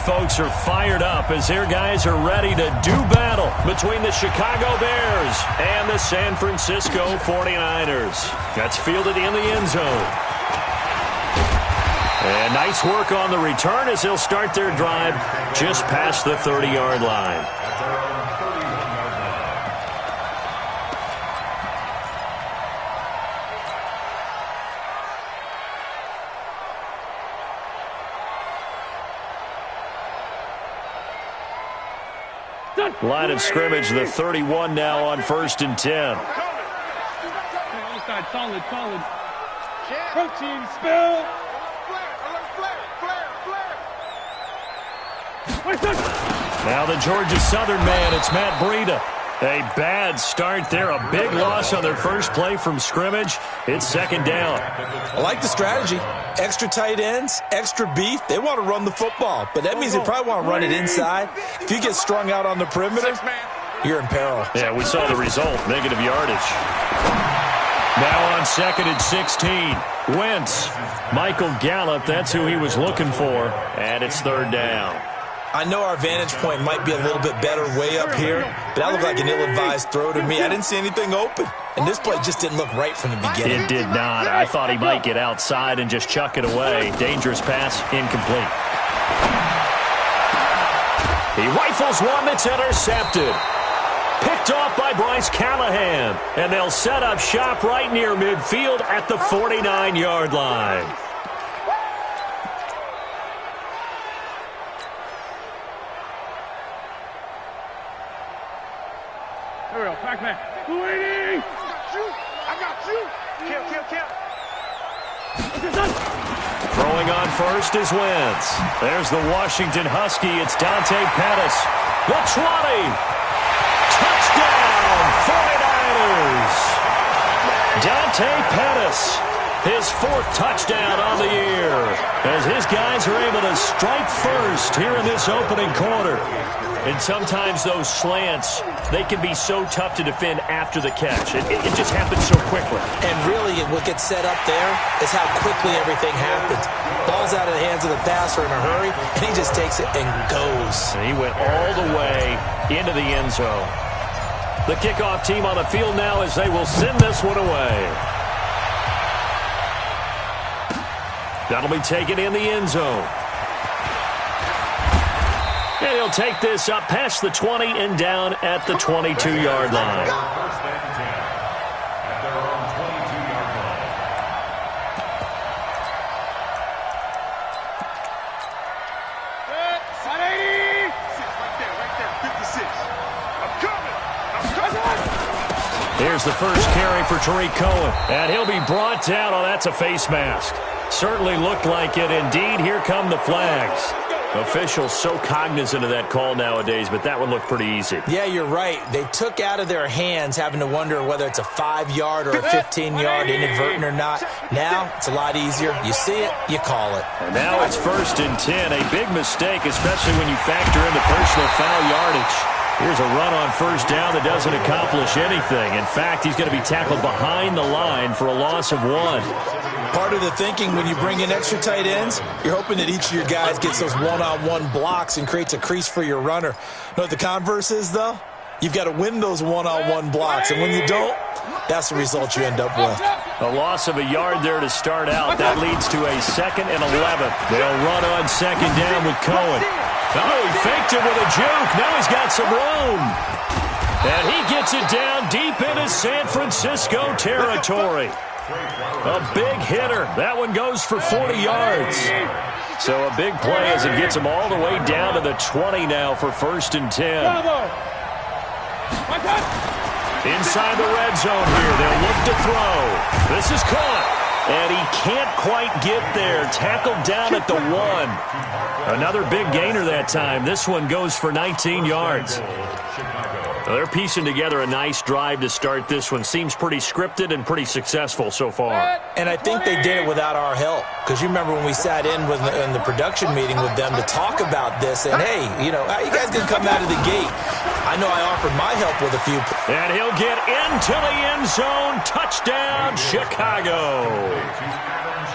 folks are fired up as their guys are ready to do battle between the Chicago Bears and the San Francisco 49ers. That's fielded in the end zone. And nice work on the return as they'll start their drive just past the 30-yard line. Line of scrimmage, the 31 now on 1st and 10. Solid. Protein spill. Now the Georgia Southern man, it's Matt Breida. A bad start there, a big loss on their first play from scrimmage. It's 2nd down. I like the strategy. Extra tight ends, extra beef. They want to run the football, but that means they probably want to run it inside. If you get strung out on the perimeter, you're in peril. Yeah, we saw the result, negative yardage. Now on 2nd and 16, Wentz. Michael Gallup, that's who he was looking for, and it's 3rd down. I know our vantage point might be a little bit better way up here, but that looked like an ill-advised throw to me. I didn't see anything open, and this play just didn't look right from the beginning. It did not. I thought he might get outside and just chuck it away. Dangerous pass, incomplete. He rifles one that's intercepted. Picked off by Bryce Callahan, and they'll set up shop right near midfield at the 49-yard line. Pac-Man. Waiting. I got you. Kill. Throwing on first is Wentz. There's the Washington Husky. It's Dante Pettis. The 20. Touchdown, 49ers. Dante Pettis, his 4th touchdown on the year, as his guys are able to strike first here in this opening quarter. And sometimes those slants, they can be so tough to defend after the catch. It just happens so quickly. And really, what gets set up there is how quickly everything happens. Ball's out of the hands of the passer in a hurry, and he just takes it and goes. And he went all the way into the end zone. The kickoff team on the field now as they will send this one away. That'll be taken in the end zone. And he'll take this up past the 20 and down at the 22-yard line. Here's the first carry for Tariq Cohen. And he'll be brought down. Oh, that's a face mask. Certainly looked like it. Indeed, here come the flags. Officials so cognizant of that call nowadays, but that one looked pretty easy. Yeah, you're right. They took out of their hands having to wonder whether it's a 5-yard or a 15-yard inadvertent or not. Now, it's a lot easier. You see it, you call it. And now it's 1st and 10. A big mistake, especially when you factor in the personal foul yardage. Here's a run on 1st down that doesn't accomplish anything. In fact, he's going to be tackled behind the line for a loss of 1. Part of the thinking when you bring in extra tight ends, you're hoping that each of your guys gets those one-on-one blocks and creates a crease for your runner. Know what the converse is, though? You've got to win those one-on-one blocks, and when you don't, that's the result you end up with. A loss of a yard there to start out. That leads to a 2nd and 11. They'll run on 2nd down with Cohen. Oh, he faked it with a juke. Now he's got some room. And he gets it down deep into San Francisco territory. A big hitter. That one goes for 40 yards. So a big play as it gets him all the way down to the 20 now for 1st and 10. Inside the red zone here. They'll look to throw. This is caught. And he can't quite get there. Tackled down at the 1. Another big gainer that time. This one goes for 19 yards. They're piecing together a nice drive to start this one. Seems pretty scripted and pretty successful so far. And I think they did it without our help. Because you remember when we sat in the production meeting with them to talk about this. And, hey, you know, how you guys going to come out of the gate? I know I offered my help with a few. And he'll get into the end zone. Touchdown, Chicago.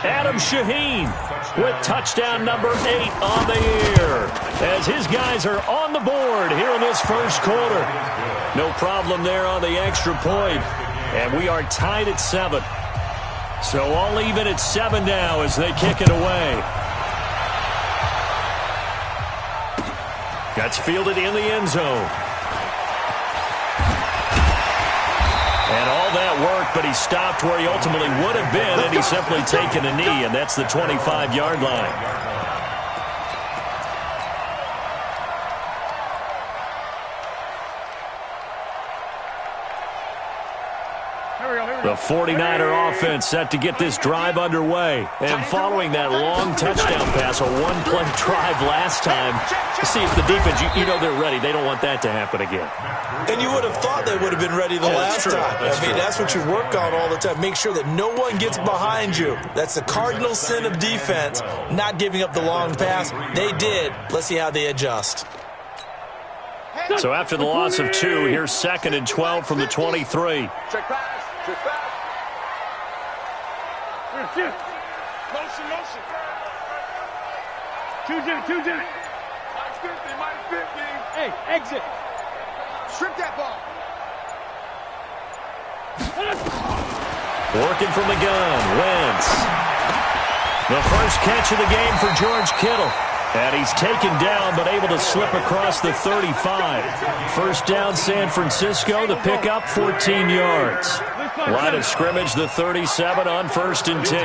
Adam Shaheen with touchdown number 8 on the year. his guys are on the board here in this first quarter. No problem there on the extra point. And we are tied at 7. So all even at 7 now as they kick it away. That's fielded in the end zone. And all that work, but he stopped where he ultimately would have been, and he's simply taken a knee, and that's the 25-yard line. The 49er offense set to get this drive underway. And following that long touchdown pass, a one-play drive last time, see if the defense, you know they're ready. They don't want that to happen again. And you would have thought they would have been ready the last time. That's what you work on all the time. Make sure that no one gets behind you. That's the cardinal sin of defense, not giving up the long pass. They did. Let's see how they adjust. So after the loss of 2, here's 2nd and 12 from the 23. Check pass. Check pass. Motion. Two Janet. Minus 50. Hey, exit. Strip that ball. Working from the gun, Wentz. The first catch of the game for George Kittle. And he's taken down, but able to slip across the 35. First down, San Francisco. The pickup, 14 yards. Line of scrimmage, the 37 on 1st and 10.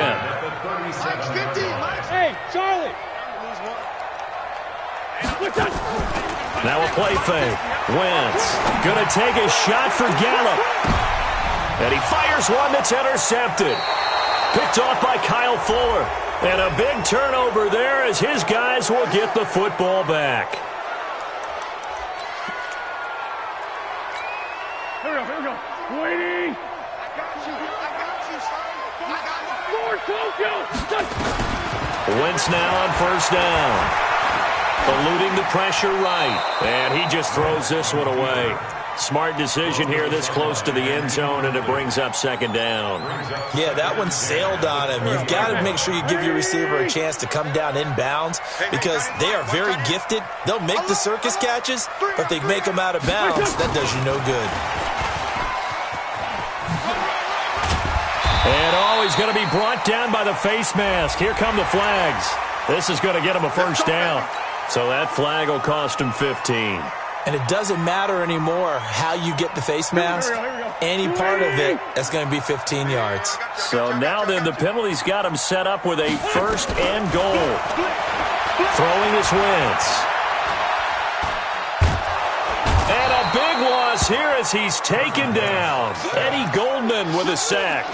Hey, Charlie. Now a play fake. Wentz going to take a shot for Gallup. And he fires one that's intercepted. Picked off by Kyle Fuller. And a big turnover there as his guys will get the football back. Here we go. Waiting. I got you, son. Wentz now on 1st down. Eluding the pressure right. And he just throws this one away. Smart decision here this close to the end zone, and it brings up 2nd down. Yeah, that one sailed on him. You've got to make sure you give your receiver a chance to come down inbounds because they are very gifted. They'll make the circus catches, but they make them out of bounds. That does you no good. And he's going to be brought down by the face mask. Here come the flags. This is going to get him a first down. So that flag will cost him 15. And it doesn't matter anymore how you get the face mask. Any part of it, that's going to be 15 yards. So now then, the penalty's got him set up with a 1st and goal. Throwing his Wentz. And a big loss here as he's taken down. Eddie Goldman with a sack.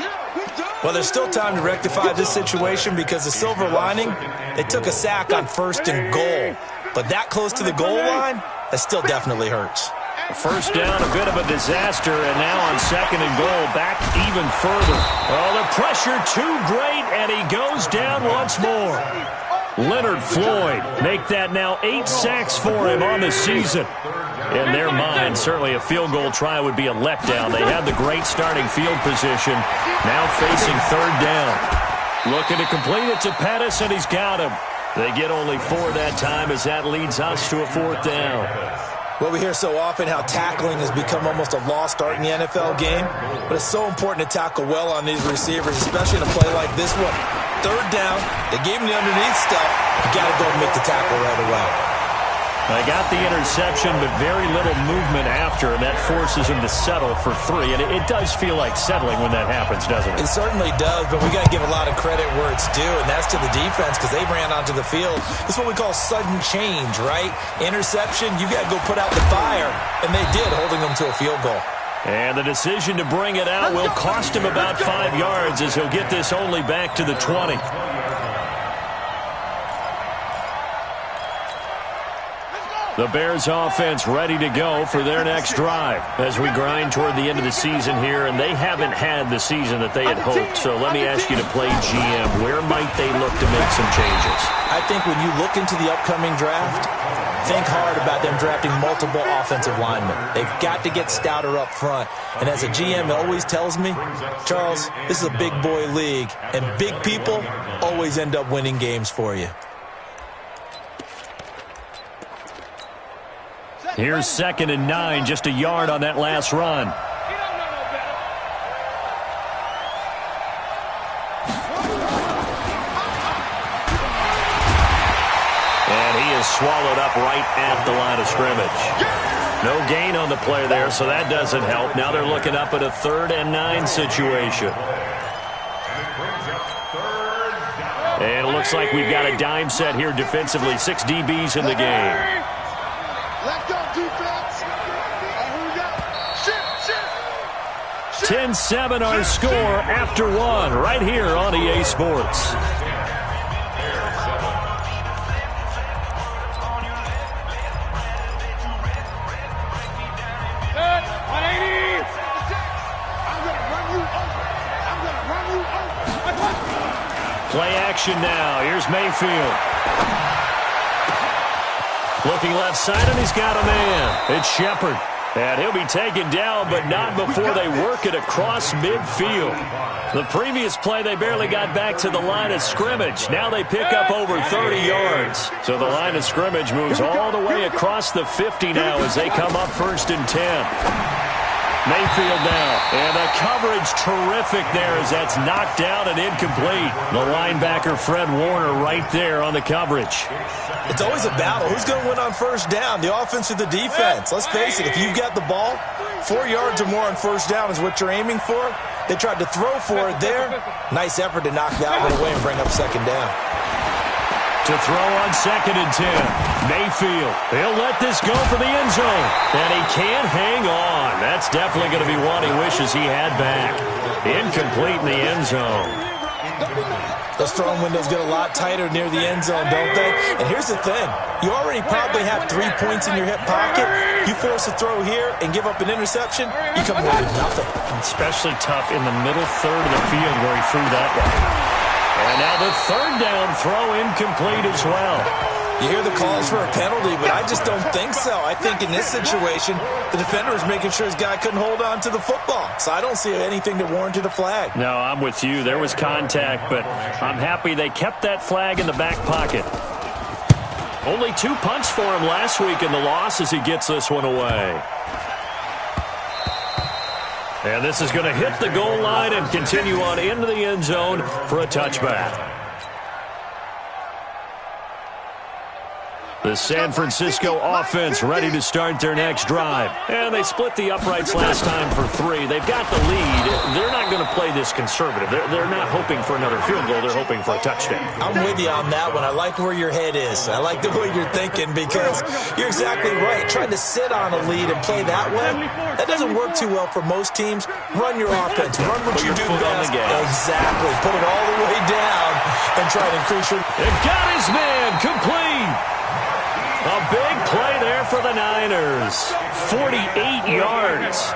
Well, there's still time to rectify this situation because the silver lining, they took a sack on 1st and goal. But that close to the goal line, that still definitely hurts. First down, a bit of a disaster, and now on 2nd and goal, back even further. Oh, the pressure too great, and he goes down once more. Leonard Floyd make that now 8 sacks for him on the season. In their mind, certainly a field goal try would be a letdown. They had the great starting field position, now facing 3rd down. Looking to complete it to Pettis, and he's got him. They get only 4 that time as that leads us to a 4th down. Well, we hear so often how tackling has become almost a lost art in the NFL game, but it's so important to tackle well on these receivers, especially in a play like this one. 3rd down, they gave him the underneath stuff. You got to go and make the tackle right away. They got the interception, but very little movement after, and that forces him to settle for 3. And it does feel like settling when that happens, doesn't it? It certainly does, but we got to give a lot of credit where it's due, and that's to the defense because they ran onto the field. It's what we call sudden change, right? Interception, you got to go put out the fire, and they did, holding them to a field goal. And the decision to bring it out will cost him about 5 yards as he'll get this only back to the 20. The Bears offense ready to go for their next drive as we grind toward the end of the season here, and they haven't had the season that they had hoped. So let me ask you to play GM. Where might they look to make some changes? I think when you look into the upcoming draft, think hard about them drafting multiple offensive linemen. They've got to get stouter up front. And as a GM, it always tells me, Charles, this is a big boy league, and big people always end up winning games for you. Here's 2nd and 9, just a yard on that last run. And he is swallowed up right at the line of scrimmage. No gain on the play there, so that doesn't help. Now they're looking up at a 3rd and 9 situation. And it looks like we've got a dime set here defensively. 6 DBs in the game. Let go, defense. Here we go. Shit. 10-7 our score after 1 right here on EA Sports. Play action now. Here's Mayfield. Looking left side, and he's got a man. It's Shepard. And he'll be taken down, but not before they work it across midfield. The previous play, they barely got back to the line of scrimmage. Now they pick up over 30 yards. So the line of scrimmage moves all the way across the 50 now as they come up 1st and 10. Mayfield now, and the coverage terrific there as that's knocked down and incomplete. The linebacker, Fred Warner, right there on the coverage. It's always a battle. Who's going to win on 1st down, the offense or the defense? Let's face it, if you've got the ball, 4 yards or more on 1st down is what you're aiming for. They tried to throw for it there. Nice effort to knock that one away and bring up 2nd down. To throw on 2nd and 10. Mayfield. He'll let this go for the end zone. And he can't hang on. That's definitely going to be one he wishes he had back. Incomplete in the end zone. Those throwing windows get a lot tighter near the end zone, don't they? And here's the thing. You already probably have 3 points in your hip pocket. You force a throw here and give up an interception, you come away with nothing. Especially tough in the middle third of the field where he threw that one. And now the 3rd down throw incomplete as well. You hear the calls for a penalty, but I just don't think so. I think in this situation, the defender is making sure his guy couldn't hold on to the football. So I don't see anything that warranted a flag. No, I'm with you. There was contact, but I'm happy they kept that flag in the back pocket. Only 2 punts for him last week in the loss as he gets this one away. And this is going to hit the goal line and continue on into the end zone for a touchback. The San Francisco offense ready to start their next drive. And they split the uprights last time for 3. They've got the lead. They're not going to play this conservative. They're not hoping for another field goal. They're hoping for a touchdown. I'm with you on that one. I like where your head is. I like the way you're thinking because you're exactly right. Trying to sit on a lead and play that way, that doesn't work too well for most teams. Run your offense. Run what you do best. Exactly. Put it all the way down and try to increase your... They've got his man complete. A big play there for the Niners. 48 yards.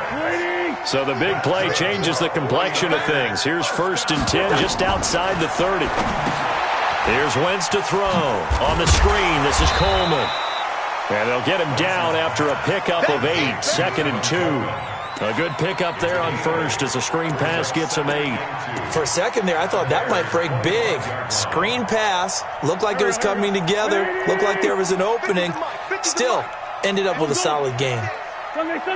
So the big play changes the complexion of things. Here's 1st and 10 just outside the 30. Here's Wentz to throw. On the screen, this is Coleman. And they'll get him down after a pickup of 8. 2nd and 2. A good pickup there on 1st as a screen pass gets him 8. For a second there, I thought that might break big. Screen pass. Looked like it was coming together. Looked like there was an opening. Still, ended up with a solid game. Sunday. 5.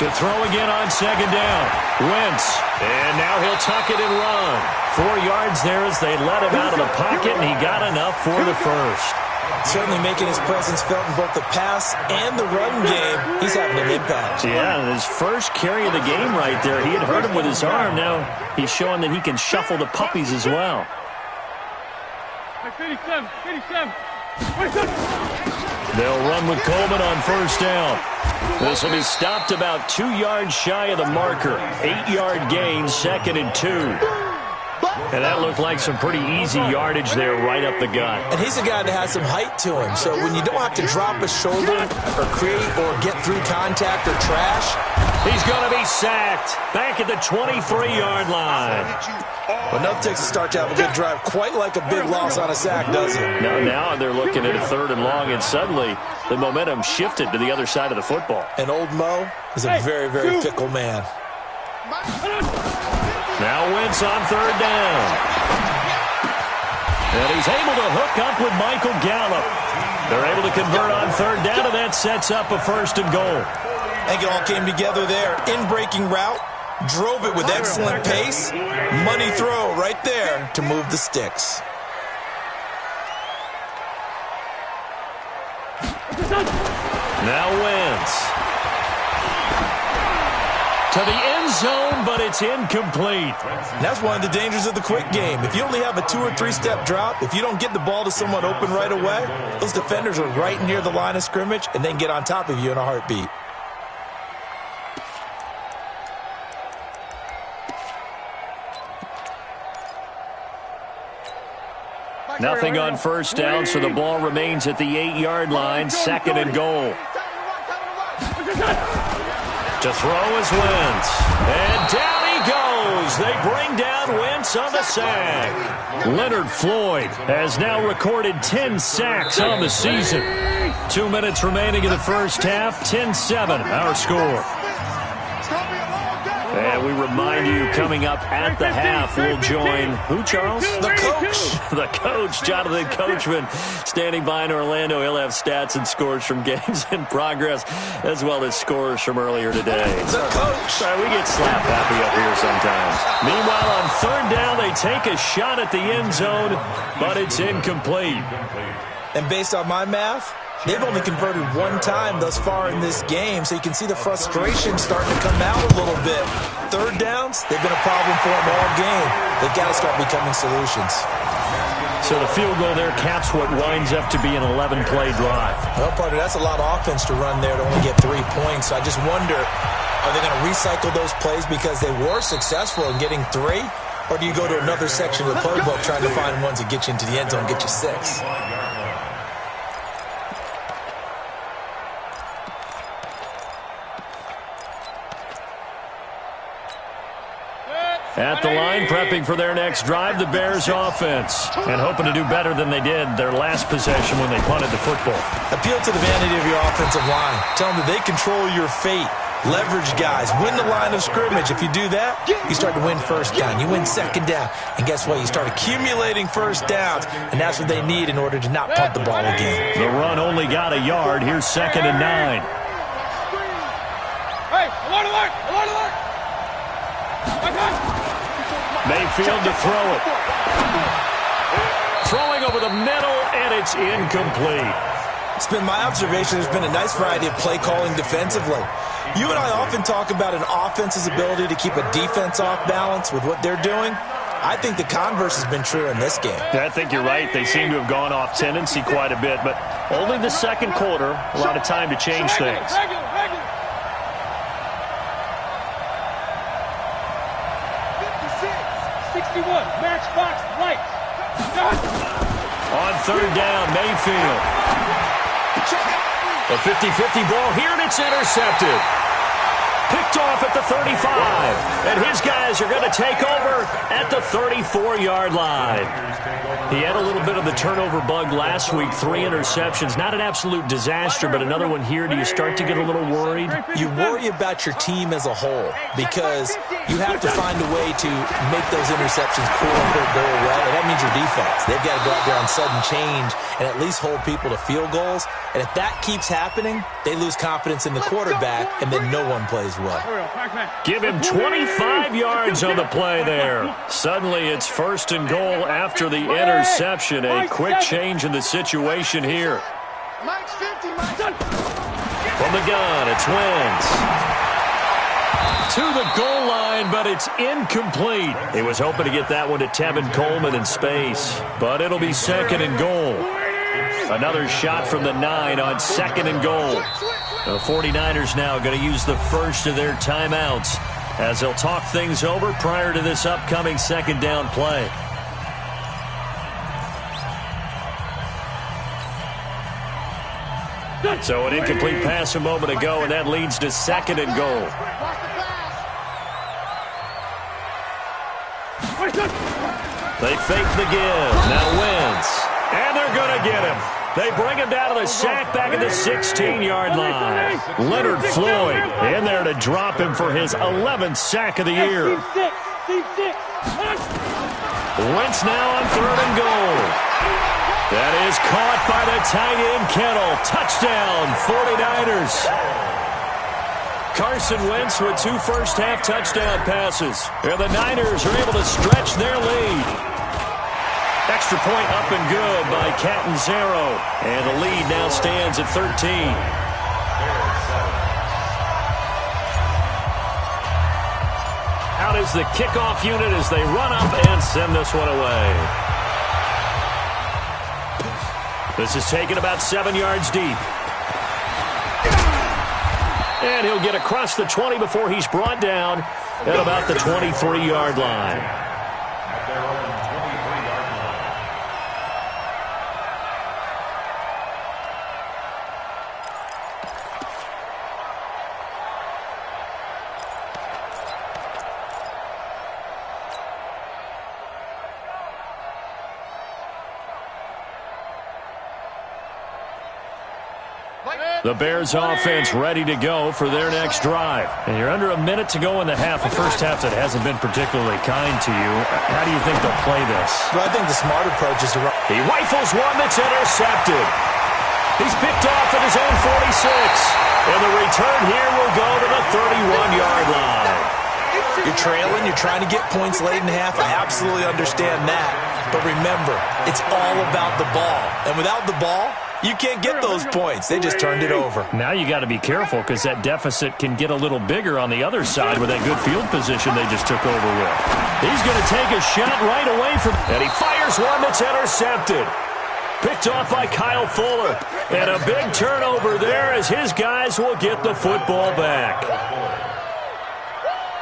To throw again on 2nd down. Wentz. And now he'll tuck it and run. 4 yards there as they let him out of the pocket, and he got enough for the 1st. Certainly making his presence felt in both the pass and the run game. He's having an impact. Yeah, his first carry of the game right there. He had hurt him with his arm. Now he's showing that he can shuffle the puppies as well. 57. They'll run with Coleman on 1st down. This will be stopped about 2 yards shy of the marker. 8-yard gain, 2nd and 2. And that looked like some pretty easy yardage there right up the gut. And he's a guy that has some height to him. So when you don't have to drop a shoulder or create or get through contact or trash. He's going to be sacked back at the 23-yard line. Enough takes to start to have a good drive. Quite like a big loss on a sack, does it? Now they're looking at a 3rd and long, and suddenly the momentum shifted to the other side of the football. And old Mo is a very, very fickle man. Now Wentz on 3rd down. And he's able to hook up with Michael Gallup. They're able to convert on third down, and that sets up a 1st and goal. I think it all came together there. In-breaking route, drove it with excellent pace. Money throw right there to move the sticks. Now Wentz. To the end zone, but it's incomplete. That's one of the dangers of the quick game. If you only have a 2- or 3-step drop, if you don't get the ball to someone open right away, those defenders are right near the line of scrimmage and then get on top of you in a heartbeat. Nothing on 1st down, so the ball remains at the 8-yard line, 2nd and goal. To throw is Wentz. And down he goes. They bring down Wentz on the sack. Leonard Floyd has now recorded 10 sacks on the season. 2 minutes remaining in the first half. 10-7, our score. And we remind you, coming up at the half, we'll join who, Charles? The coach. The coach, Jonathan Coachman, standing by in Orlando. He'll have stats and scores from games in progress, as well as scores from earlier today. The coach. Sorry, we get slap happy up here sometimes. Meanwhile, on 3rd down, they take a shot at the end zone, but it's incomplete. And based on my math, they've only converted 1 time thus far in this game, so you can see the frustration starting to come out a little bit. 3rd downs, they've been a problem for them all game. They've got to start becoming solutions. So the field goal there caps what winds up to be an 11-play drive. Well, partner, that's a lot of offense to run there to only get 3 points. So I just wonder, are they going to recycle those plays because they were successful in getting 3? Or do you go to another section of the playbook trying to find ones that get you into the end zone and get you 6? At the line, prepping for their next drive, the Bears offense. And hoping to do better than they did their last possession when they punted the football. Appeal to the vanity of your offensive line. Tell them that they control your fate. Leverage guys. Win the line of scrimmage. If you do that, you start to win 1st down. You win 2nd down. And guess what? You start accumulating 1st downs. And that's what they need in order to not punt the ball again. The run only got a yard. Here's 2nd and 9. Hey, alert, alert, alert, alert. Mayfield to throw it. Throwing over the middle, and it's incomplete. It's been my observation there's been a nice variety of play calling defensively. You and I often talk about an offense's ability to keep a defense off balance with what they're doing. I think the converse has been true in this game. I think you're right. They seem to have gone off tendency quite a bit, but only the 2nd quarter, a lot of time to change things. Regular. 61, matchbox lights. On 3rd down, Mayfield. A 50-50 ball here, and it's intercepted. Picked off at the 35. And his guys are going to take over at the 34-yard line. He had a little bit of the turnover bug last week, 3 interceptions. Not an absolute disaster, but another one here. Do you start to get a little worried? You worry about your team as a whole because you have to find a way to make those interceptions quote-unquote go away, and that means your defense. They've got to go out there on sudden change and at least hold people to field goals. And if that keeps happening, they lose confidence in the quarterback, and then no one plays well. Give him 25 yards on the play there. Suddenly it's 1st and goal after the interception. A quick change in the situation here. From the gun, it's Wentz. To the goal line, but it's incomplete. He was hoping to get that one to Tevin Coleman in space, but it'll be 2nd and goal. Another shot from the 9 on 2nd and goal. The 49ers now going to use the first of their timeouts as they'll talk things over prior to this upcoming 2nd down play. So an incomplete pass a moment ago, and that leads to 2nd and goal. They fake the give. Now Wentz. And they're going to get him. They bring him down to the sack back at the 16-yard line. Leonard Floyd in there to drop him for his 11th sack of the year. Wentz now on 3rd and goal. That is caught by the tight end, Kittle. Touchdown, 49ers. Carson Wentz with 2 first-half touchdown passes. And the Niners are able to stretch their lead. Extra point up and good by Catanzaro. And the lead now stands at 13. Out is the kickoff unit as they run up and send this one away. This is taken about 7 yards deep. And he'll get across the 20 before he's brought down at about the 23-yard line. The Bears offense ready to go for their next drive. And you're under a minute to go in the half, a first half that hasn't been particularly kind to you. How do you think they'll play this? Well, I think the smart approach is to run. He rifles one that's intercepted. He's picked off at his own 46. And the return here will go to the 31-yard line. You're trailing. You're trying to get points late in the half. I absolutely understand that. But remember, it's all about the ball. And without the ball, you can't get those points. They just turned it over. Now you got to be careful because that deficit can get a little bigger on the other side with that good field position they just took over with. He's going to take a shot right away from, and he fires one that's intercepted. Picked off by Kyle Fuller. And a big turnover there as his guys will get the football back.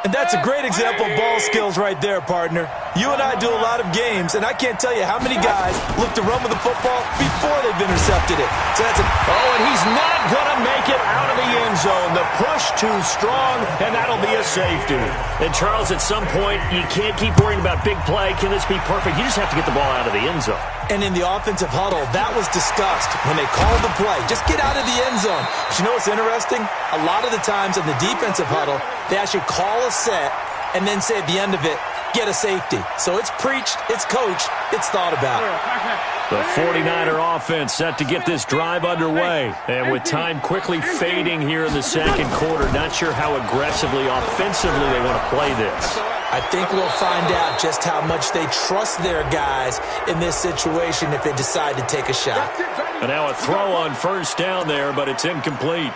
And that's a great example of ball skills right there, partner. You and I do a lot of games, and I can't tell you how many guys look to run with the football before they've intercepted it. So that's and he's not going to make it out of the end zone. The push too strong, and that'll be a safety. And, Charles, at some point, you can't keep worrying about big play. Can this be perfect? You just have to get the ball out of the end zone. And in the offensive huddle, that was discussed when they called the play. Just get out of the end zone. But you know what's interesting? A lot of the times in the defensive huddle, they actually call a set and then say at the end of it, get a safety. So it's preached, it's coached, it's thought about. The 49er offense set to get this drive underway. And with time quickly fading here in the second quarter, not sure how aggressively, offensively they want to play this. I think we'll find out just how much they trust their guys in this situation if they decide to take a shot. And now a throw on first down there, but it's incomplete.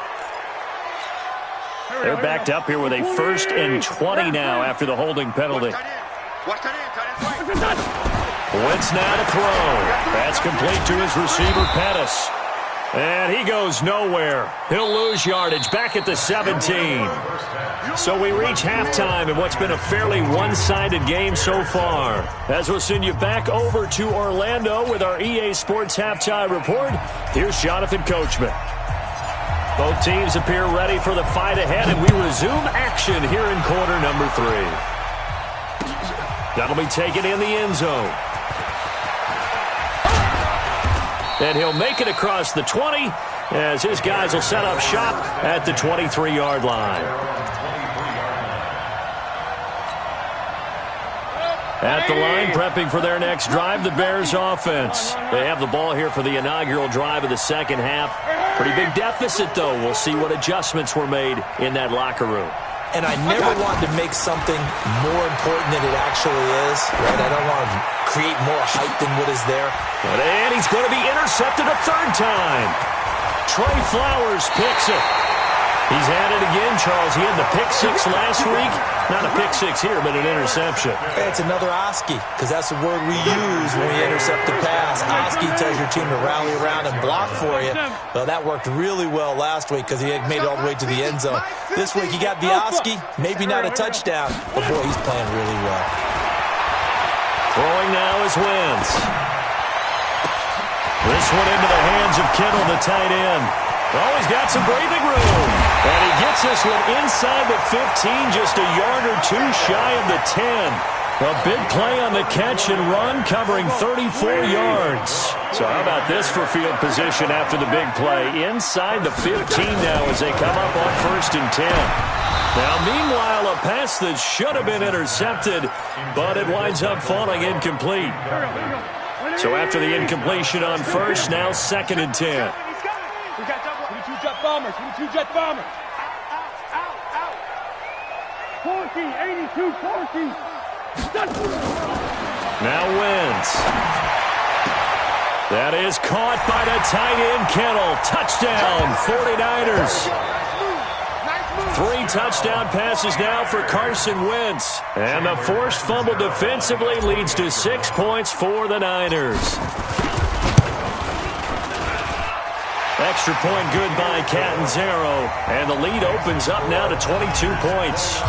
They're backed up here with a 1st and 20 now after the holding penalty. Wentz now to throw. That's complete to his receiver, Pettis. And he goes nowhere. He'll lose yardage back at the 17. So we reach halftime in what's been a fairly one-sided game so far. As we'll send you back over to Orlando with our EA Sports Halftime Report, here's Jonathan Coachman. Both teams appear ready for the fight ahead, and we resume action here in quarter number 3. That'll be taken in the end zone. And he'll make it across the 20 as his guys will set up shop at the 23-yard line. At the line, prepping for their next drive, the Bears offense. They have the ball here for the inaugural drive of the second half. Pretty big deficit, though. We'll see what adjustments were made in that locker room. And I never want to make something more important than it actually is. Right? I don't want to create more hype than what is there. And he's going to be intercepted a 3rd time. Trey Flowers picks it. He's at it again, Charles. He had the pick 6 last week. Not a pick 6 here, but an interception. It's another Oski, because that's the word we use when we intercept the pass. Oski tells your team to rally around and block for you. Well, that worked really well last week because he had made it all the way to the end zone. This week he got the Oski, maybe not a touchdown, but boy, he's playing really well. Throwing now is Wentz. This one into the hands of Kittle, the tight end. Oh, he's got some breathing room. And he gets this one inside the 15, just a yard or 2 shy of the 10. A big play on the catch and run, covering 34 yards. So how about this for field position after the big play? Inside the 15 now as they come up on 1st and 10. Now, meanwhile, a pass that should have been intercepted, but it winds up falling incomplete. So after the incompletion on first, now 2nd and 10. We need 2 jet bombers. We need 2 jet bombers. Out. 40, 82, 40. Now Wentz. That is caught by the tight end, Kittle. Touchdown, 49ers. 3 touchdown passes now for Carson Wentz. And the forced fumble defensively leads to 6 points for the Niners. Extra point good by Catanzaro. And the lead opens up now to 22 points.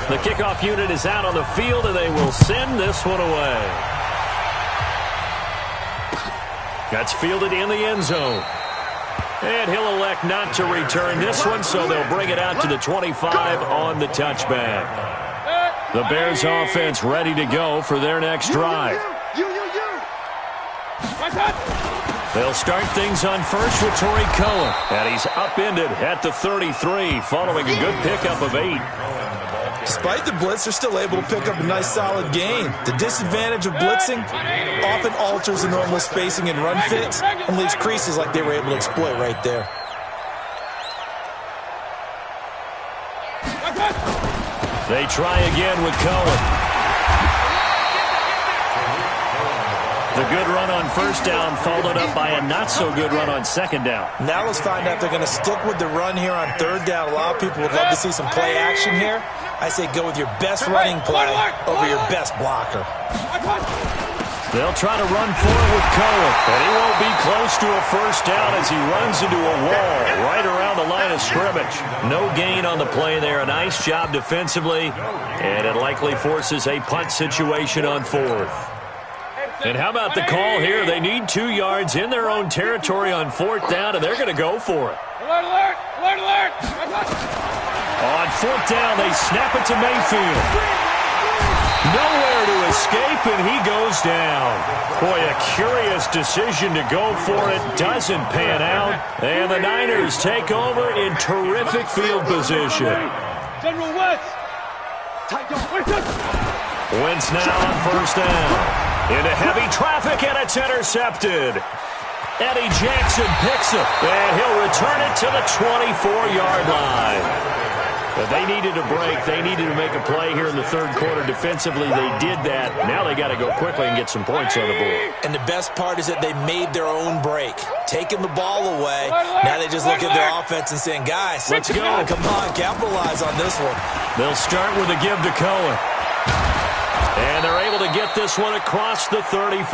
The kickoff unit is out on the field, and they will send this one away. That's fielded in the end zone. And he'll elect not to return this one, so they'll bring it out to the 25 on the touchback. The Bears offense ready to go for their next drive. They'll start things on first with Torrey Cohen. And he's upended at the 33 following a good pickup of 8. Despite the blitz, they're still able to pick up a nice solid gain. The disadvantage of blitzing often alters the normal spacing and run fits and leaves creases like they were able to exploit right there. They try again with Cohen. The good run on first down followed up by a not-so-good run on second down. Now let's find out if they're going to stick with the run here on third down. A lot of people would love to see some play action here. I say go with your best running play over your best blocker. They'll try to run forward with Cohen, and he won't be close to a first down as he runs into a wall right around the line of scrimmage. No gain on the play there. A nice job defensively, and it likely forces a punt situation on 4th. And how about the call here? They need 2 yards in their own territory on 4th down, and they're going to go for it. Alert! On 4th down, they snap it to Mayfield. Nowhere to escape, and he goes down. Boy, a curious decision to go for it. Doesn't pan out. And the Niners take over in terrific field position. General Wentz. Wentz now on first down. Into heavy traffic, and it's intercepted. Eddie Jackson picks it, and he'll return it to the 24-yard line. But they needed a break. They needed to make a play here in the third quarter. Defensively, they did that. Now they got to go quickly and get some points on the board. And the best part is that they made their own break. Taking the ball away. Now they just look at their offense and saying, guys, let's go. Come on, capitalize on this one. They'll start with a give to Cohen. And they're able to get this one across the 35.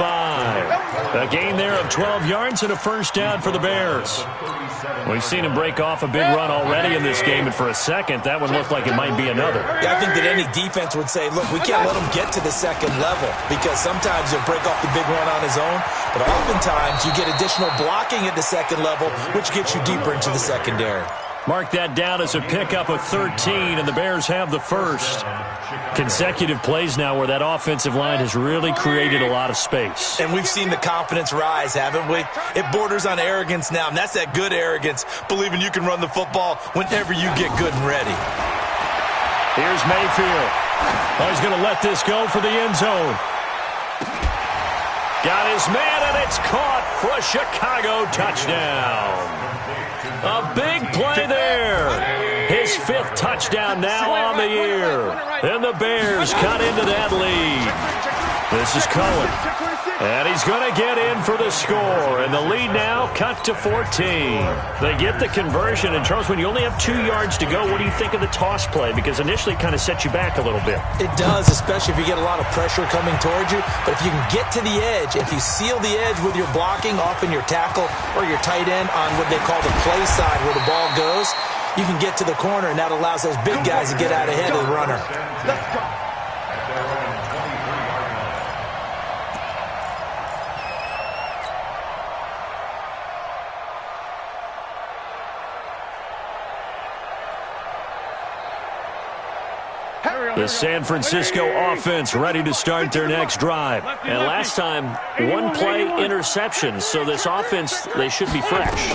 A gain there of 12 yards and a first down for the Bears. We've seen him break off a big run already in this game, and for a second, that one looked like it might be another. Yeah, I think that any defense would say, look, we can't let him get to the second level, because sometimes he'll break off the big run on his own, but oftentimes you get additional blocking at the second level, which gets you deeper into the secondary. Mark that down as a pickup of 13, and the Bears have the first. Consecutive plays now where that offensive line has really created a lot of space. And we've seen the confidence rise, haven't we? It borders on arrogance now, and that's that good arrogance, believing you can run the football whenever you get good and ready. Here's Mayfield. Oh, he's going to let this go for the end zone. Got his man, and it's caught for a Chicago touchdown. A big play there. His 5th touchdown now on the year. And the Bears cut into that lead. This is Cohen. And he's going to get in for the score. And the lead now cut to 14. They get the conversion. And, Charles, when you only have 2 yards to go, what do you think of the toss play? Because initially it kind of sets you back a little bit. It does, especially if you get a lot of pressure coming towards you. But if you can get to the edge, if you seal the edge with your blocking, often your tackle or your tight end on what they call the play side where the ball goes, you can get to the corner, and that allows those big guys to get out ahead of the runner. Let's go. The San Francisco offense ready to start their next drive. And last time, one play interception, so this offense, they should be fresh.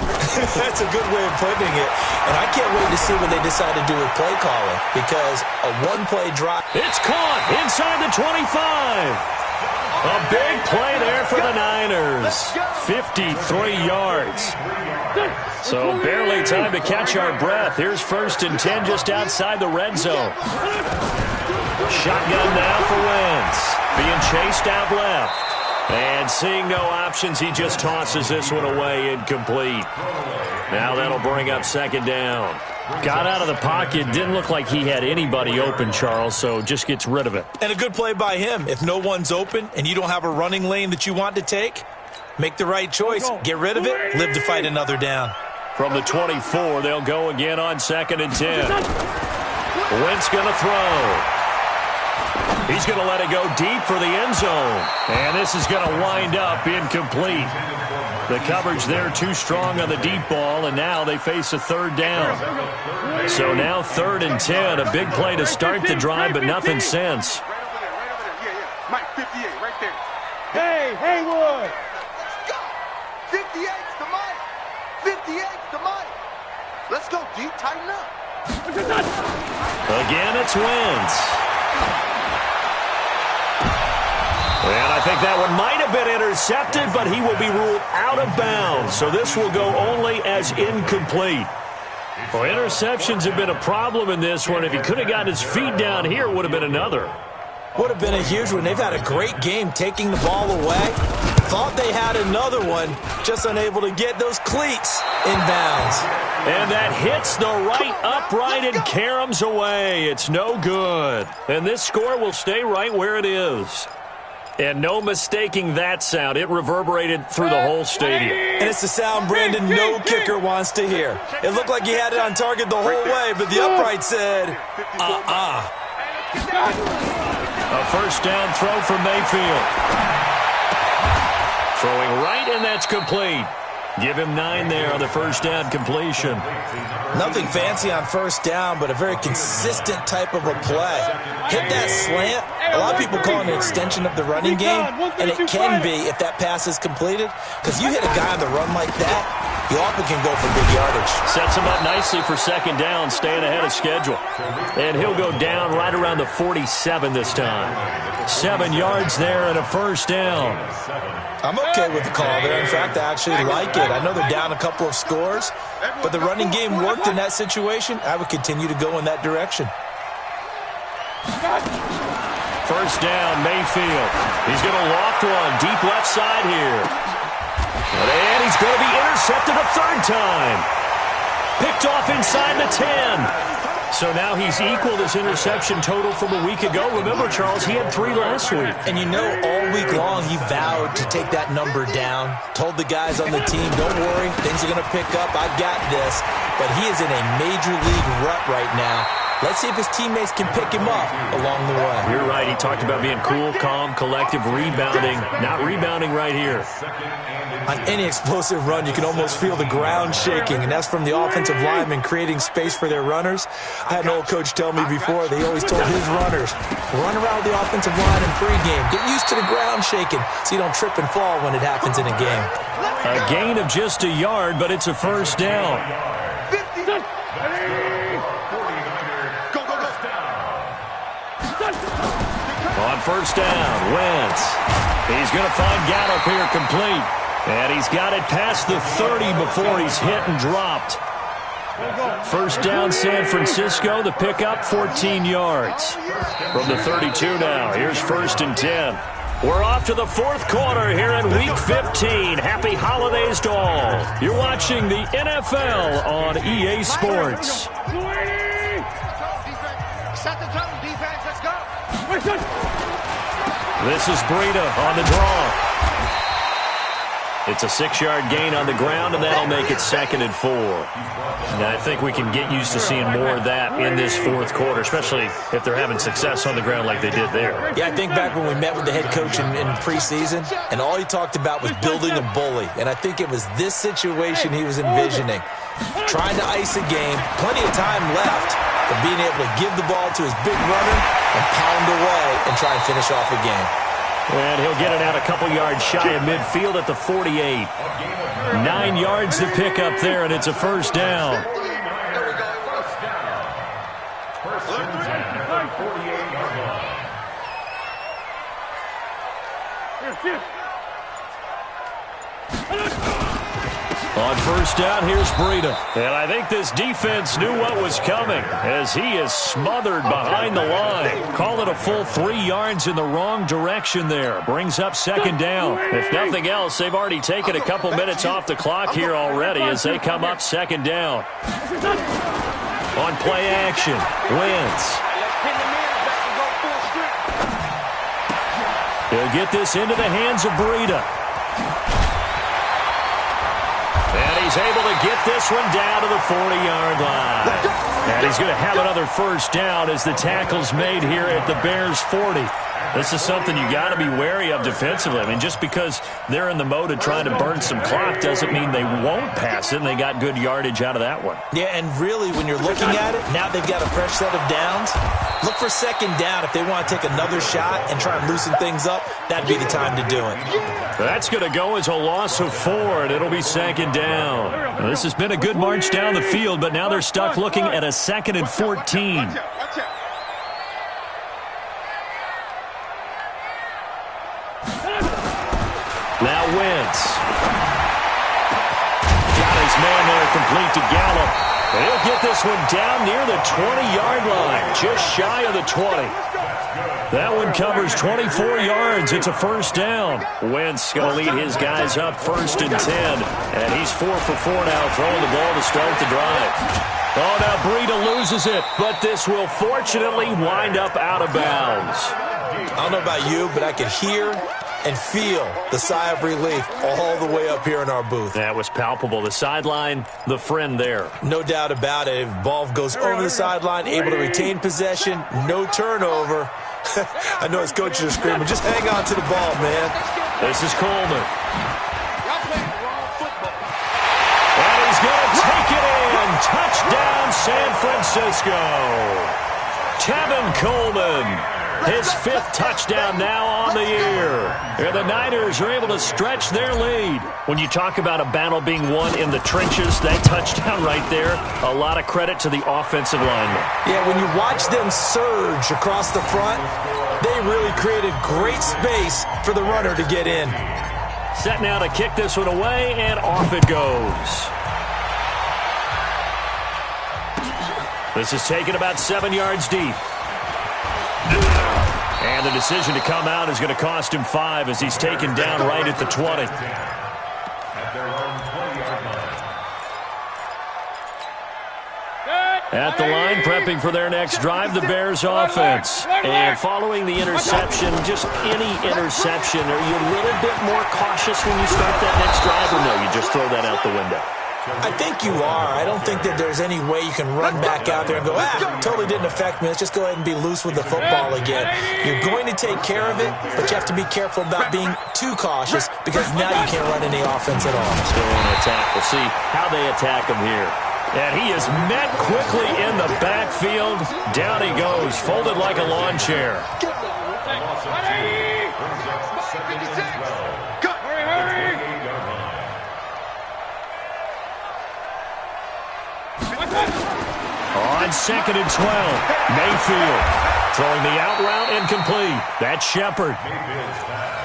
That's a good way of putting it. And I can't wait to see what they decide to do with play calling, because a one-play drive. It's caught inside the 25. A big play there for the Niners. 53 yards. So barely time to catch our breath. Here's 1st and 10 just outside the red zone. Shotgun now for Wentz. Being chased out left. And seeing no options, he just tosses this one away, incomplete. Now that'll bring up 2nd down. Got out of the pocket. Didn't look like he had anybody open, Charles, so just gets rid of it. And a good play by him. If no one's open and you don't have a running lane that you want to take, make the right choice. Get rid of it. Live to fight another down. From the 24, they'll go again on 2nd and 10. Wentz going to throw. He's going to let it go deep for the end zone. And this is going to wind up incomplete. The coverage there too strong on the deep ball, and now they face a 3rd down. So now 3rd and 10, a big play to start the drive, but nothing since. Mike, 58, right there. Hey, Haywood! Let's go! 58's the Mike! 58's the Mike! Let's go, D. Tighten up. Again, it's Wentz. And I think that one might have been intercepted, but he will be ruled out of bounds. So this will go only as incomplete. Well, interceptions have been a problem in this one. If he could have gotten his feet down here, it would have been another. Would have been a huge one. They've had a great game taking the ball away. Thought they had another one, just unable to get those cleats in bounds. And that hits the right upright and caroms away. It's no good. And this score will stay right where it is. And no mistaking that sound. It reverberated through the whole stadium. And it's the sound Brandon no kicker wants to hear. It looked like he had it on target the whole way, but the upright said, A 1st down throw from Mayfield. Throwing right, and that's complete. Give him 9 there on the 1st down completion. Nothing fancy on 1st down, but a very consistent type of a play. Hit that slant. A lot of people call it an extension of the running game, and it can be if that pass is completed, because you hit a guy on the run like that, you often can go for big yardage. Sets him up nicely for 2nd down, staying ahead of schedule. And he'll go down right around the 47 this time. 7 yards there and a 1st down. I'm okay with the call there. In fact, I actually like it. I know they're down a couple of scores, but the running game worked in that situation. I would continue to go in that direction. 1st down, Mayfield. He's going to loft one deep left side here. And he's going to be intercepted a 3rd time. Picked off inside the 10. So now he's equaled his interception total from a week ago. Remember, Charles, he had 3 last week. And you know, all week long he vowed to take that number down. Told the guys on the team, don't worry, things are going to pick up. I've got this. But he is in a major league rut right now. Let's see if his teammates can pick him up along the way. You're right. He talked about being cool, calm, collective, rebounding. Not rebounding right here. On any explosive run, you can almost feel the ground shaking, and that's from the offensive linemen creating space for their runners. I had an old coach tell me before, they always told his runners, run around the offensive line in pregame. Get used to the ground shaking so you don't trip and fall when it happens in a game. A gain of just a yard, but it's a 1st down. On 1st down, Wentz. He's going to find Gallup here complete. And he's got it past the 30 before he's hit and dropped. 1st down, San Francisco. The pickup, 14 yards. From the 32 now, here's 1st and 10. We're off to the 4th quarter here in Week 15. Happy holidays to all. You're watching the NFL on EA Sports. Set the tone, defense, let's go. This is Breida on the draw. It's a 6-yard gain on the ground, and that'll make it 2nd and 4. Now, I think we can get used to seeing more of that in this 4th quarter, especially if they're having success on the ground like they did there. Yeah, I think back when we met with the head coach in preseason, and all he talked about was building a bully. And I think it was this situation he was envisioning. Trying to ice a game, plenty of time left, but being able to give the ball to his big runner and pound away and try and finish off a game. And he'll get it out a couple yards shy of midfield at the 48. 9 yards to pick up there, and it's a first down. On first down, here's Breida. And I think this defense knew what was coming as he is smothered behind the line. Call it a full 3 yards in the wrong direction there. Brings up second down. If nothing else, they've already taken a couple minutes off the clock here already as they come up second down. On play action, Wentz. He'll get this into the hands of Breida. And he's able to get this one down to the 40-yard line. And he's going to have another first down as the tackle's made here at the Bears' 40. This is something you got to be wary of defensively. I mean, just because they're in the mode of trying to burn some clock doesn't mean they won't pass it, and they got good yardage out of that one. Yeah, and really, when you're looking at it, now they've got a fresh set of downs. Look for second down if they want to take another shot and try and loosen things up. That'd be the time to do it. That's going to go as a loss of 4, and it'll be second down. Now, this has been a good march down the field, but now they're stuck looking at a 2nd and 14. Now Wentz. Got his man there complete to Gallup. And he'll get this one down near the 20-yard line, just shy of the 20. That one covers 24 yards. It's a first down. Wentz going to lead his guys up 1st and 10. And he's 4 for 4 now, throwing the ball to start the drive. Oh, now Breida loses it, but this will fortunately wind up out of bounds. I don't know about you, but I could hear and feel the sigh of relief all the way up here in our booth. That was palpable. The sideline, the friend there. No doubt about it. If ball goes over the sideline, able to retain possession, no turnover. I know his coaches are screaming, just hang on to the ball, man. This is Coleman. And he's going to take it in. Touchdown, San Francisco. Tevin Coleman. His 5th touchdown now on the year. And the Niners are able to stretch their lead. When you talk about a battle being won in the trenches, that touchdown right there, a lot of credit to the offensive linemen. Yeah, when you watch them surge across the front, they really created great space for the runner to get in. Set now to kick this one away, and off it goes. This is taken about 7 yards deep. And the decision to come out is going to cost him 5 as he's taken down right at the 20. At the line, prepping for their next drive, the Bears offense. And following the interception, just any interception, are you a little bit more cautious when you start that next drive, or no, you just throw that out the window? I think you are. I don't think that there's any way you can run back out there and go, totally didn't affect me. Let's just go ahead and be loose with the football again. You're going to take care of it, but you have to be careful about being too cautious because now you can't run any offense at all. Still on attack. We'll see how they attack him here. And he is met quickly in the backfield. Down he goes, folded like a lawn chair. On 2nd and 12, Mayfield throwing the out route incomplete. That's Shepard.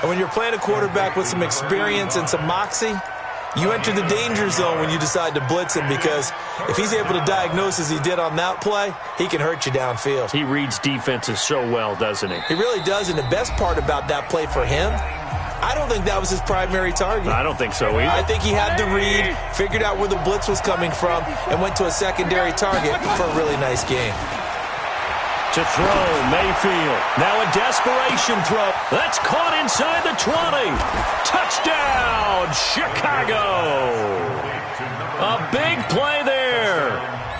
And when you're playing a quarterback with some experience and some moxie, you enter the danger zone when you decide to blitz him because if he's able to diagnose as he did on that play, he can hurt you downfield. He reads defenses so well, doesn't he? He really does, and the best part about that play for him, I don't think that was his primary target. I don't think so either. I think he had the read, figured out where the blitz was coming from, and went to a secondary target for a really nice game. To throw, Mayfield. Now a desperation throw. That's caught inside the 20. Touchdown, Chicago. A big play there.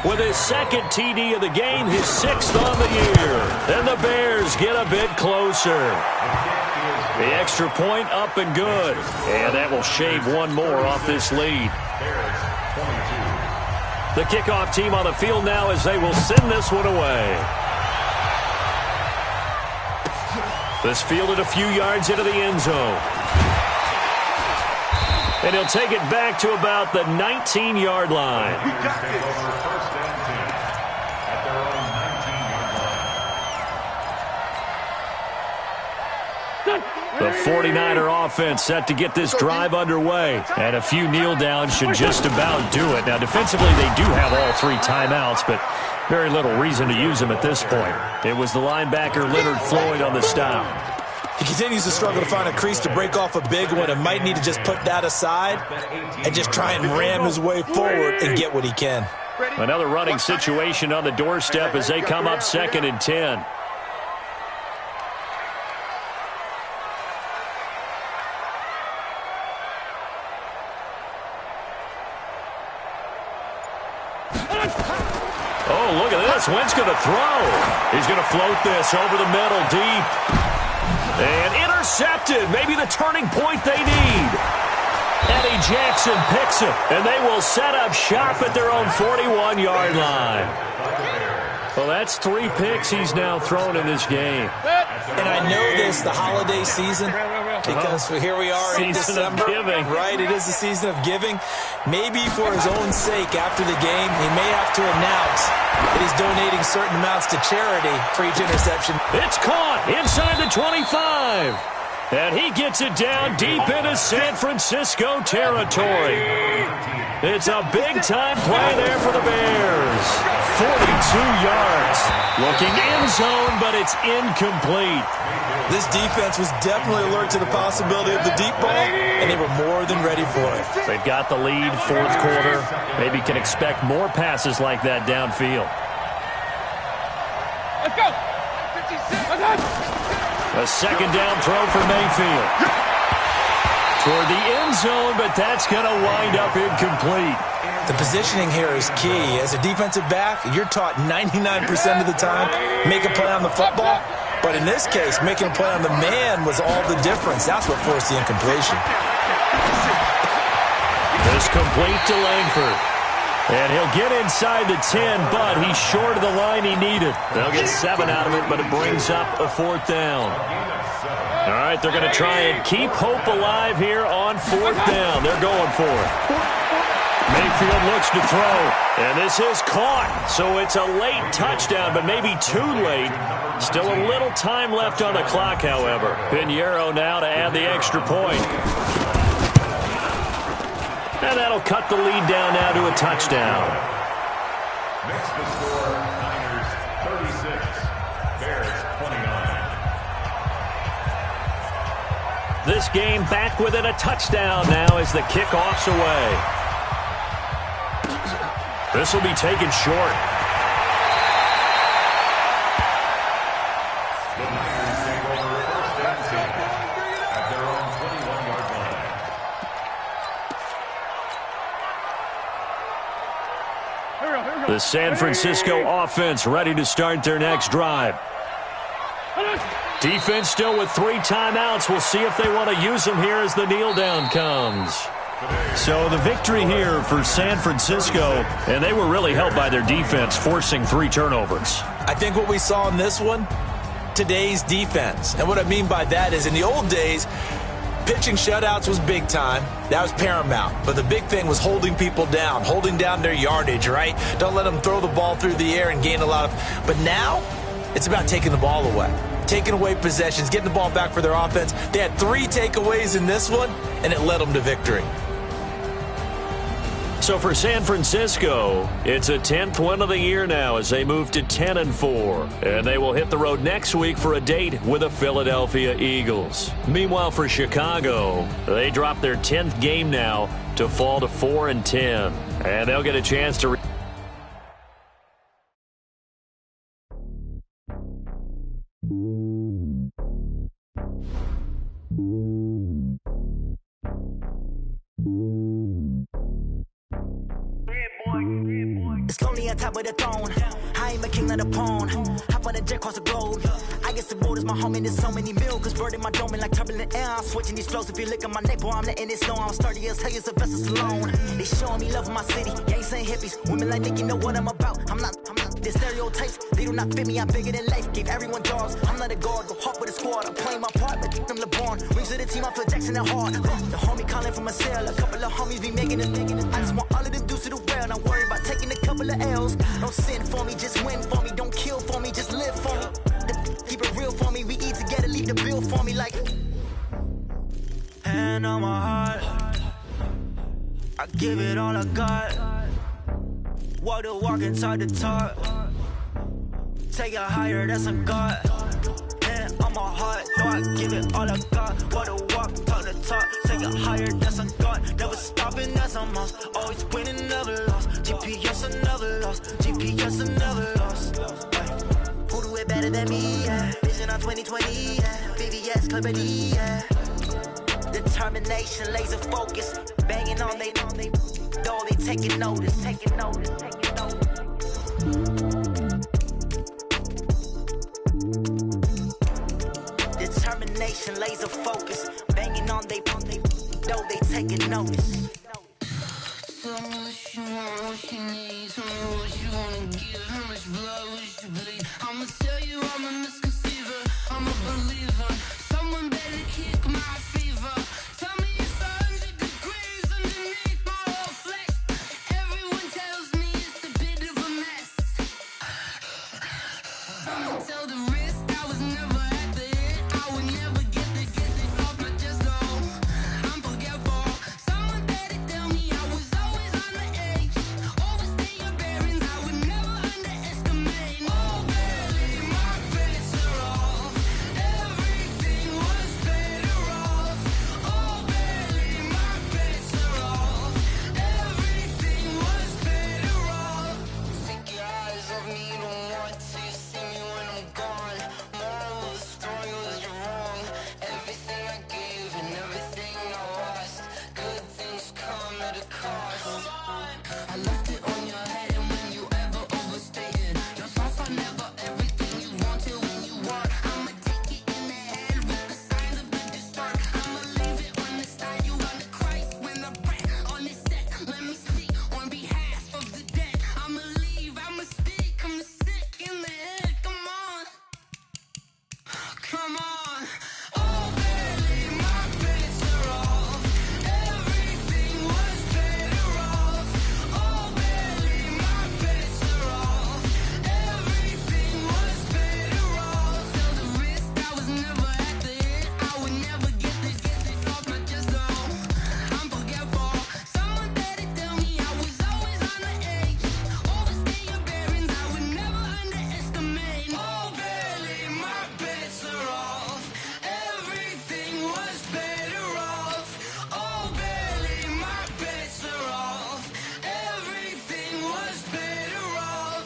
With his 2nd TD of the game, his 6th on the year. And the Bears get a bit closer. The extra point up and good. And that will shave one more off this lead. The kickoff team on the field now as they will send this one away. This fielded a few yards into the end zone. And he'll take it back to about the 19-yard line. We got this. The 49er offense set to get this drive underway. And a few kneel downs should just about do it. Now, defensively, they do have all 3 timeouts, but very little reason to use them at this point. It was the linebacker Leonard Floyd on the stop. He continues to struggle to find a crease to break off a big one and might need to just put that aside and just try and ram his way forward and get what he can. Another running situation on the doorstep as they come up 2nd and 10. Oh, look at this. Wentz going to throw. He's going to float this over the middle deep. And intercepted. Maybe the turning point they need. Eddie Jackson picks it. And they will set up shop at their own 41-yard line. Well, that's 3 picks he's now thrown in this game. And I know this, the holiday season, because here we are in December. Giving. Right, it is the season of giving. Maybe for his own sake after the game, he may have to announce that he's donating certain amounts to charity for each interception. It's caught inside the 25. And he gets it down deep into San Francisco territory. It's a big-time play there for the Bears. 42 yards. Looking end zone, but it's incomplete. This defense was definitely alert to the possibility of the deep ball, and they were more than ready for it. They've got the lead, 4th quarter. Maybe can expect more passes like that downfield. Let's go. 56. Let's go. A 2nd down throw for Mayfield. Toward the end zone, but that's going to wind up incomplete. The positioning here is key. As a defensive back, you're taught 99% of the time, make a play on the football. But in this case, making a play on the man was all the difference. That's what forced the incompletion. This complete to Langford. And he'll get inside the 10, but he's short of the line he needed. They'll get 7 out of it, but it brings up a 4th down. All right, they're going to try and keep hope alive here on 4th down. They're going for it. Mayfield looks to throw, and this is caught. So it's a late touchdown, but maybe too late. Still a little time left on the clock, however. Pinheiro now to add the extra point. And that'll cut the lead down now to a touchdown. Next to score, Niners 36, Bears 29. This game back within a touchdown now as the kickoff's away. This will be taken short. The Niners take over 1st and 10 at their own 21-yard line. The San Francisco offense ready to start their next drive. Defense still with 3 timeouts. We'll see if they want to use them here as the kneel down comes. So the victory here for San Francisco, and they were really helped by their defense forcing 3 turnovers. I think what we saw in this one, today's defense. And what I mean by that is in the old days, pitching shutouts was big time. That was paramount. But the big thing was holding people down, holding down their yardage, right? Don't let them throw the ball through the air and gain a lot of... But now, it's about taking the ball away. Taking away possessions, getting the ball back for their offense. They had 3 takeaways in this one, and it led them to victory. So for San Francisco, it's a 10th win of the year now as they move to 10-4. And they will hit the road next week for a date with the Philadelphia Eagles. Meanwhile, for Chicago, they drop their 10th game now to fall to 4-10. And they'll get a chance to... It's lonely on top of the throne. I ain't a king, not a pawn. Hop on a jet across the globe. I guess the world is my home and there's so many milk. Bird in my dome and like turbulent air. I'm switching these flows. If you look at my neck, boy, I'm letting it snow. I'm sturdy as hell, as a vessel alone. They showing me love in my city. Gangs ain't hippies. Women like Nick, you know what I'm about. I'm not. The stereotypes, they do not fit me. I'm bigger than life. Gave everyone jobs. I'm not a guard. Go hard with a squad. I'm playing my part, but them LeBron. Rings to the team, I feel Jackson and hard. The homie calling from a cell. A couple of homies be making it. I just want all of them dudes to the well. Not worry about taking a couple of L's. Don't sin for me, just win for me. Don't kill for me, just live for me. Keep it real for me. We eat together, leave the bill for me like. Hand on my heart, I give it all I got. Walk the walk inside the talk. Take it higher, that's a God. Hand on my heart, no, I give it all I got. Walk the walk, talk the talk. Take it higher, that's a God. Never stopping, that's a must. Always winning, never lost. GPS, I never lost. GPS, I never lost. Who do it better than me? Yeah. Vision on 2020. Yeah. VVS, Clarity. Yeah. Determination, laser focus. Banging on they door, they taking notice. Determination, laser focus. Banging on they door, they taking notice. Tell me what you want, what you need. Tell me what you wanna give. How much blood would you bleed? I'ma tell you I'm a misconceiver. I'm a believer. Someone better kick my fever. Tell me it's 100 degrees underneath my whole flesh. Everyone tells me it's a bit of a mess. I'ma tell the risk I was never at the hit. I would never get this off my chest though. I'm forgetful. Someone better tell me I was always on the edge. Overstay your bearings, I would never underestimate. Oh barely, my bets are off. Everything was better off. Oh barely, my bets are off. Everything was better off. Take your eyes off me, don't want to see me when I'm gone. Moral of the story was you're wrong. Everything I gave and everything I lost. Good things come at a cost. I left it on your head and when you ever overstated your thoughts are never everything you wanted when you want. I'ma take it in the head with the signs of the distort. I'ma leave it on the side. You on the Christ when the breath on this set. Let me speak on behalf of the dead. I'ma leave, I'ma speak. I'm sick in the head. Come on. Come on. Oh, barely, my bets are off. Everything was better off. Oh, barely, my bets are off. Everything was better off. Tell the risk I was never at the hit. I would never get this off my chest though. I'm forgetful. Someone better tell me I was always on the edge. Overstay your bearings, I would never underestimate. Oh, barely, my bets are off. Everything was better off. Oh, barely, my bets are off. Everything was better off.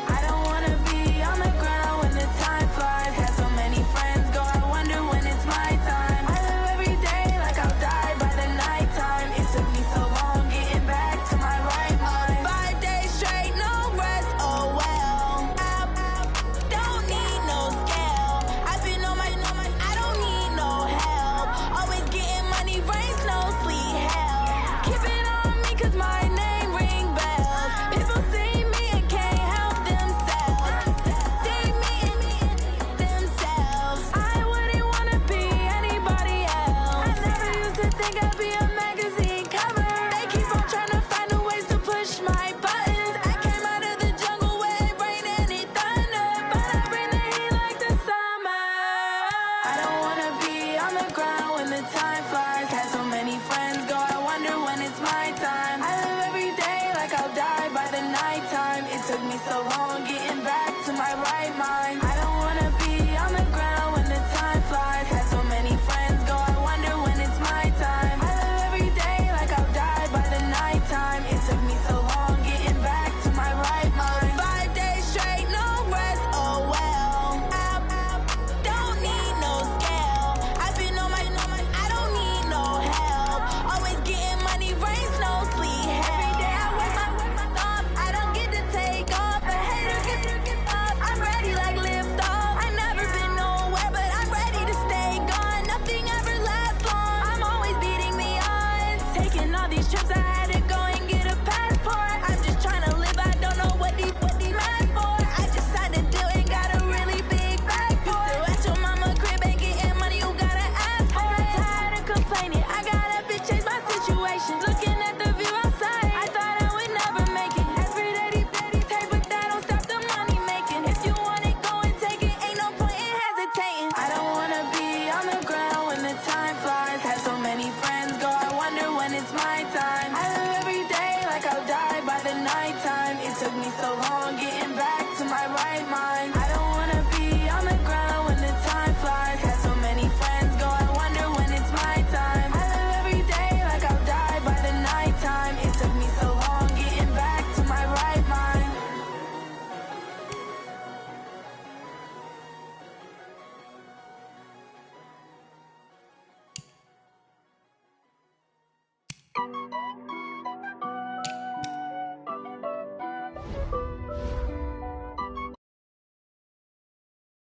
I don't wanna be on the ground when the time flies. Had so many friends go, I wonder when it's my time. I live every day like I'll die by the nighttime. It took me so long getting back to my right mind. 5 days straight, no rest, oh well. I don't need no scale. I've been on my, I don't need no help. Always getting money, rains, no sleet, hell. Keep it on me cause my name ring bells. People see me and can't help themselves. See me and themselves. I wouldn't wanna be anybody else. I never used to think I'd be a magazine cover. They keep on trying to find new ways to push my buttons. I came out of the jungle where it rained and it thundered, but I bring the heat like the summer. I don't wanna be on the ground when the time flies. Had so many friends go, I wonder when it's my time. I live every day like I'll die by the nighttime. It took me so long getting back to my my right mind. I don't